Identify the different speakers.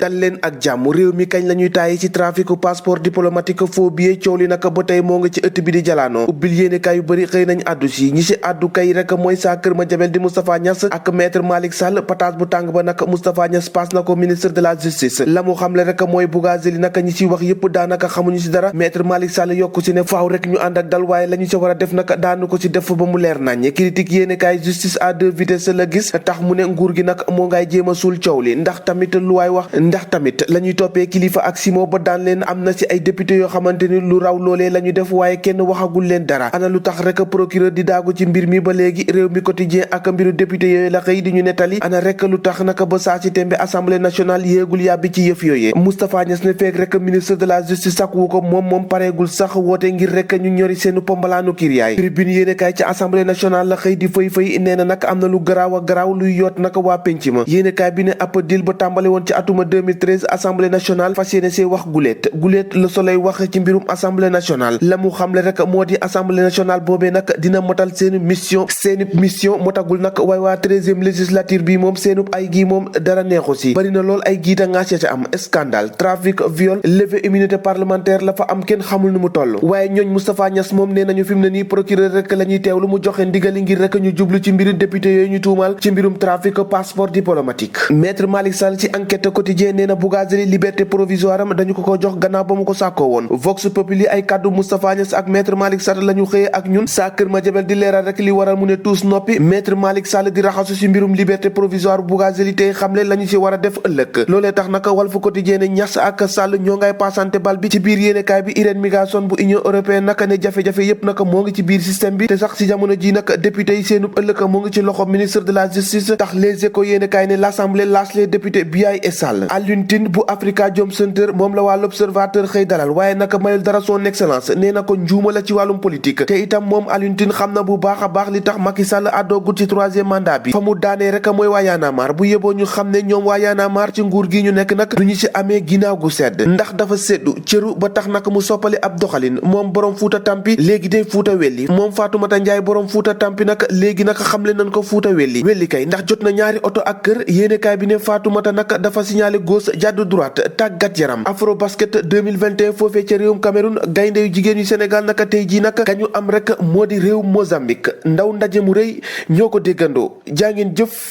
Speaker 1: dal leen ak jàmm. réew mi kañ la ñuy tàyyi ci traficu passeport diplomatique faux billet coow li nag ba tey moo nga ci ëtt bi di jalaanoo ubbil yéenekaay yu bëri xëy nañ àddu si ñi si àddu kay rek mooy saa kër ma jabel di Moustapha Niasse ak maître Malick Sall pataas bu tàng ba nag Moustapha Niasse paas na ko ministre de la justice la mu xamle rek mooy Bougazelli nag ñi si wax yëpp daanaka xamuñu si dara maître Malick Sall yokku si ne faaw rek ñu ànd ak dal waaye la ñu sa war a def nag daanu ko si def ba mu leer nañ critique yéenekaay justice à deux vitesses la gis tax mu ne nguur gi nag moo ngay jéem a suul coow li ndax tamit lu waay wax ndax tamit la ñuy toppee kilifa ak simo ba daan leen am na ci ay député yoo xamante ni lu raw loolee la ñu def waaye kenn waxagul leen dara ana lu tax rek procureur di daagu ci mbir mi ba léegi réew mi quotidien ak mbiru député yooyu la xëy di ñu nettali ana rek lu tax naka ba saa ci tembe assemblée nationale yéegul yàbbi ci yëf yooyee Moustapha Niasse ne fekk rek ministre de la justice sakku ko moom pareegul sax woote ngir rek ñu ñori seenu pombalaanu kiriyaay tribune yéene kaay ci assemblée nationale la xëy di fëy nee na nag am na lu garaaw a garaaw luy yoot naka waa penc ma yéene kaay bi ne ab dil ba tàmbale woon ci atuma 2013 assemblée nationale fas yéene see wax guléet Le Soleil wax ci mbirum assemblée nationale la mu xamle rek moo di assemblée nationale boobee nag dina motal seeni mission motagul nag waaye waa 13e législature bi moom seenub ay gii moom dara neexu si bari na lool ay giita ngaacee ca am scandale trafic viol levée immunité parlementaire la fa am kenn xamul nu mu toll waaye ñooñ Moustapha Niasse moom nee nañu fi mu ne nii procureur rek la ñuy teewlu mu joxe ndigali ngir rek ñu jublu ci mbiru député yooyu ñu tuumal ci mbirum trafic passeport diplomatique maître Malick Sall ci enquête quotidien nee na Bougazelli liberté provisoire am dañu ko jox gannaaw ba mu ko sàkkoo woon Vox Populi ay kaddu Moustapha Niasse ak maître Malick Sall la ñu xëyee ak ñun saa kër ma jabel di leeral rek li waral mu ne tuus noppi maître Malick Sall di raxasu ci mbirum liberté provisoire Bougazelli tey xamle la ñu ci war a def ëllëg loolee tax naka Walf Quotidien ne Niasse ak Sall ñoo ngay passante bal bi ci biir yéenekaay bi Irène Migration bu Union européenne naka ne jafe-jafe yépp naka moo ngi ci biir système bi te sax ci jamono ji nag député yi seenub ëllëg moo ngi ci loxo ministre de la justice tax Les Échos yéenekaay ne l'assemblée lâche les députés Biaye et Sall Alioune Tine bu Afrikajom Center moom la waa l'Observateur xëy dalal waaye naka mayul dara son excellence nee na ko njuuma la ci wàllum politique te itam moom Alioune Tine xam na bu baax a baax li tax Macky Sall àddoogut ci troisième mandat bi fa mu daanee rek mooy waa Y'en a marre bu yeboo ñu xam ne ñoom waa Y'en a marre ci nguur gi ñu nekk nag du ñu ci amee ginnaaw gu sedd ndax dafa seddu cëru ba tax nag mu soppali ab doxalin moom borom Fuuta Tampi léegi day Fuuta Welli moom Fatoumata Ndiaye borom Fuuta Tampi nag léegi nag xamle nañ ko Fuuta Welli kay ndax jot na ñaari oto ak kër yéenekaay bi ne Fatoumata nag dafa signalé gauche jàddu droite tàggat yaram Afrobasket 2021 foofee ca réewum Cameroun gaynde yu jigéen yu Sénégal naka tey jii nag kañu am rek moo di réew Mozambique ndaw ndaje mu rëy ñoo ko déggandoo jaa ngeen jëf